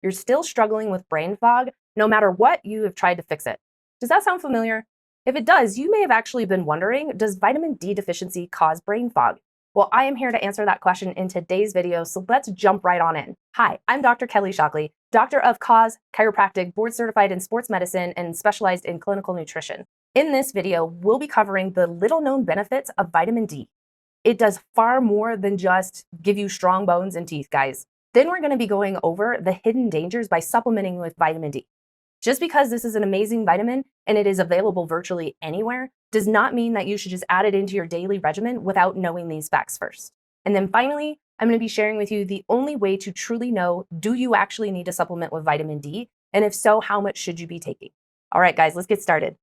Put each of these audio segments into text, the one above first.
you're still struggling with brain fog, no matter what you have tried to fix it. Does that sound familiar? If it does, you may have actually been wondering, does vitamin D deficiency cause brain fog? Well, I am here to answer that question in today's video, so let's jump right on in. Hi, I'm Dr. Kelly Shockley, doctor of cause, chiropractic, board certified in sports medicine, and specialized in clinical nutrition. In this video, we'll be covering the little known benefits of vitamin D. It does far more than just give you strong bones and teeth, guys. Then we're going to be going over the hidden dangers by supplementing with vitamin D. Just because this is an amazing vitamin and it is available virtually anywhere does not mean that you should just add it into your daily regimen without knowing these facts first. And then finally, I'm going to be sharing with you the only way to truly know, do you actually need to supplement with vitamin D? And if so, how much should you be taking? All right, guys, let's get started.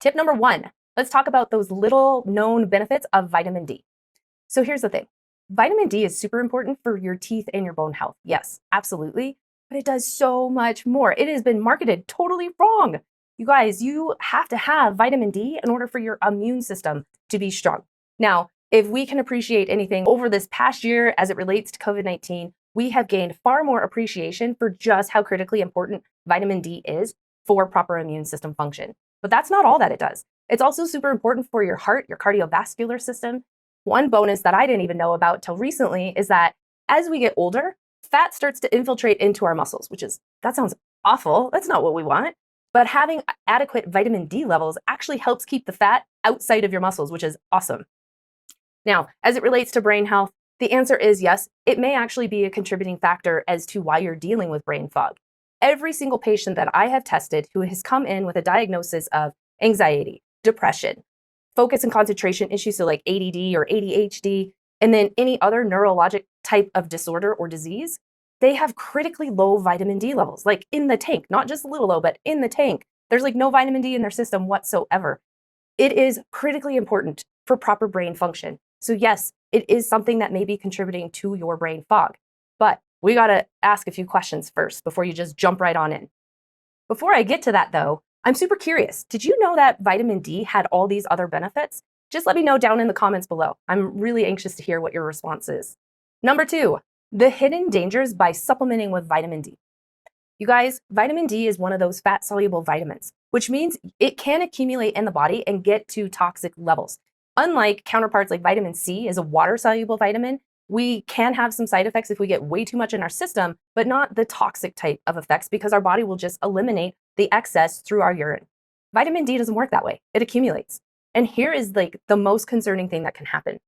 Tip number 1, let's talk about those little known benefits of vitamin D. So here's the thing. Vitamin D is super important for your teeth and your bone health. Yes, absolutely. But it does so much more. It has been marketed totally wrong. You guys, you have to have vitamin D in order for your immune system to be strong. Now, if we can appreciate anything over this past year as it relates to COVID-19, we have gained far more appreciation for just how critically important vitamin D is for proper immune system function. But that's not all that it does. It's also super important for your heart, your cardiovascular system. One bonus that I didn't even know about till recently is that as we get older, fat starts to infiltrate into our muscles, that sounds awful. That's not what we want. But having adequate vitamin D levels actually helps keep the fat outside of your muscles, which is awesome. Now, as it relates to brain health, the answer is yes, it may actually be a contributing factor as to why you're dealing with brain fog. Every single patient that I have tested who has come in with a diagnosis of anxiety, depression, focus and concentration issues, so like ADD or ADHD, and then any other neurologic type of disorder or disease, they have critically low vitamin D levels, like in the tank, not just a little low, but in the tank. There's like no vitamin D in their system whatsoever. It is critically important for proper brain function. So yes, it is something that may be contributing to your brain fog, but we got to ask a few questions first before you just jump right on in. Before I get to that though, I'm super curious. Did you know that vitamin D had all these other benefits? Just let me know down in the comments below. I'm really anxious to hear what your response is. Number 2, the hidden dangers by supplementing with vitamin D. You guys, vitamin D is one of those fat-soluble vitamins, which means it can accumulate in the body and get to toxic levels. Unlike counterparts like vitamin C is a water-soluble vitamin, we can have some side effects if we get way too much in our system, but not the toxic type of effects because our body will just eliminate the excess through our urine. Vitamin D doesn't work that way. It accumulates. And here is like the most concerning thing that can happen.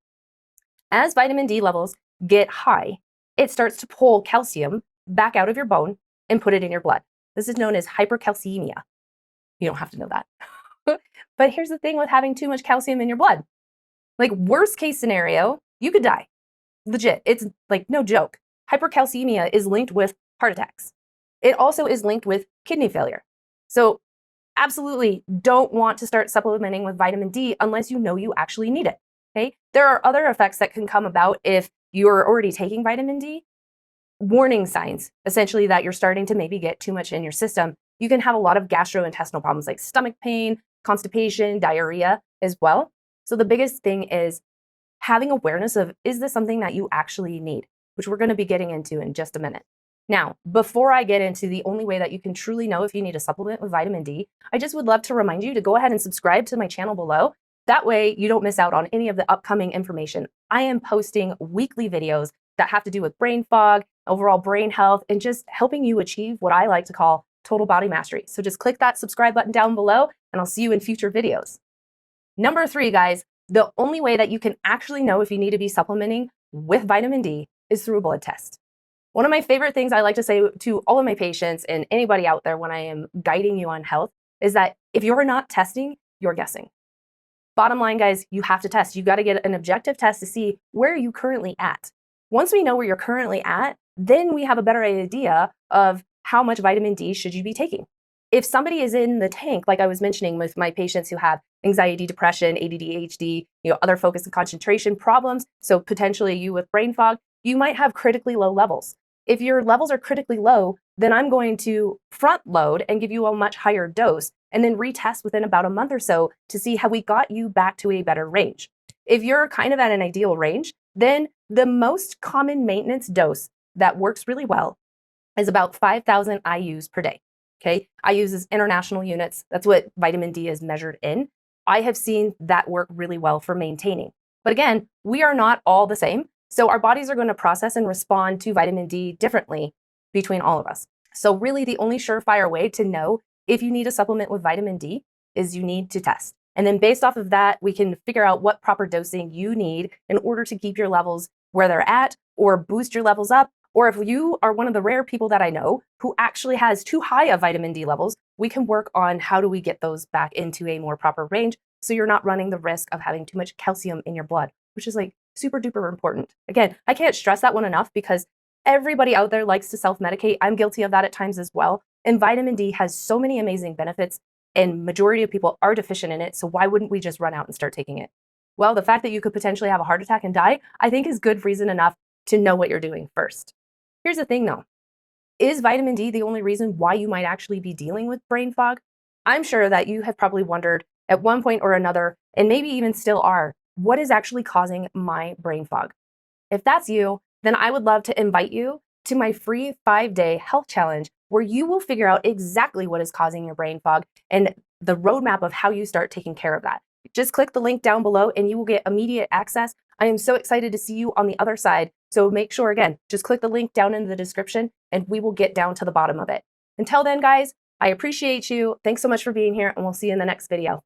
As vitamin D levels get high, it starts to pull calcium back out of your bone and put it in your blood. This is known as hypercalcemia. You don't have to know that. But here's the thing with having too much calcium in your blood. Like worst case scenario, you could die. Legit, it's like no joke. Hypercalcemia is linked with heart attacks. It also is linked with kidney failure. So absolutely don't want to start supplementing with vitamin D unless you know you actually need it. Okay? There are other effects that can come about if you're already taking vitamin D. Warning signs, essentially that you're starting to maybe get too much in your system. You can have a lot of gastrointestinal problems like stomach pain, constipation, diarrhea as well. So the biggest thing is having awareness of, is this something that you actually need? Which we're going to be getting into in just a minute. Now, before I get into the only way that you can truly know if you need a supplement with vitamin D, I just would love to remind you to go ahead and subscribe to my channel below. That way you don't miss out on any of the upcoming information. I am posting weekly videos that have to do with brain fog, overall brain health, and just helping you achieve what I like to call total body mastery. So just click that subscribe button down below and I'll see you in future videos. Number 3, guys, the only way that you can actually know if you need to be supplementing with vitamin D is through a blood test. One of my favorite things I like to say to all of my patients and anybody out there when I am guiding you on health is that if you're not testing, you're guessing. Bottom line, guys, you have to test. You got to get an objective test to see where are you currently at. Once we know where you're currently at, then we have a better idea of how much vitamin D should you be taking. If somebody is in the tank, like I was mentioning with my patients who have anxiety, depression, ADD, ADHD, other focus and concentration problems, so potentially you with brain fog, you might have critically low levels. If your levels are critically low, then I'm going to front load and give you a much higher dose and then retest within about a month or so to see how we got you back to a better range. If you're kind of at an ideal range, then the most common maintenance dose that works really well is about 5,000 IUs per day. Okay, IUs is international units. That's what vitamin D is measured in. I have seen that work really well for maintaining. But again, we are not all the same. So our bodies are going to process and respond to vitamin D differently between all of us. So really the only surefire way to know if you need a supplement with vitamin D is you need to test. And then based off of that, we can figure out what proper dosing you need in order to keep your levels where they're at or boost your levels up. Or if you are one of the rare people that I know who actually has too high of vitamin D levels, we can work on how do we get those back into a more proper range so you're not running the risk of having too much calcium in your blood, which is like super duper important. Again, I can't stress that one enough because everybody out there likes to self-medicate. I'm guilty of that at times as well. And vitamin D has so many amazing benefits and majority of people are deficient in it. So why wouldn't we just run out and start taking it? Well, the fact that you could potentially have a heart attack and die, I think is good reason enough to know what you're doing first. Here's the thing though, is vitamin D the only reason why you might actually be dealing with brain fog? I'm sure that you have probably wondered at one point or another, and maybe even still are, what is actually causing my brain fog? If that's you, then I would love to invite you to my free 5-day health challenge where you will figure out exactly what is causing your brain fog and the roadmap of how you start taking care of that. Just click the link down below and you will get immediate access. I am so excited to see you on the other side. So make sure, again, just click the link down in the description and we will get down to the bottom of it. Until then, guys, I appreciate you. Thanks so much for being here and we'll see you in the next video.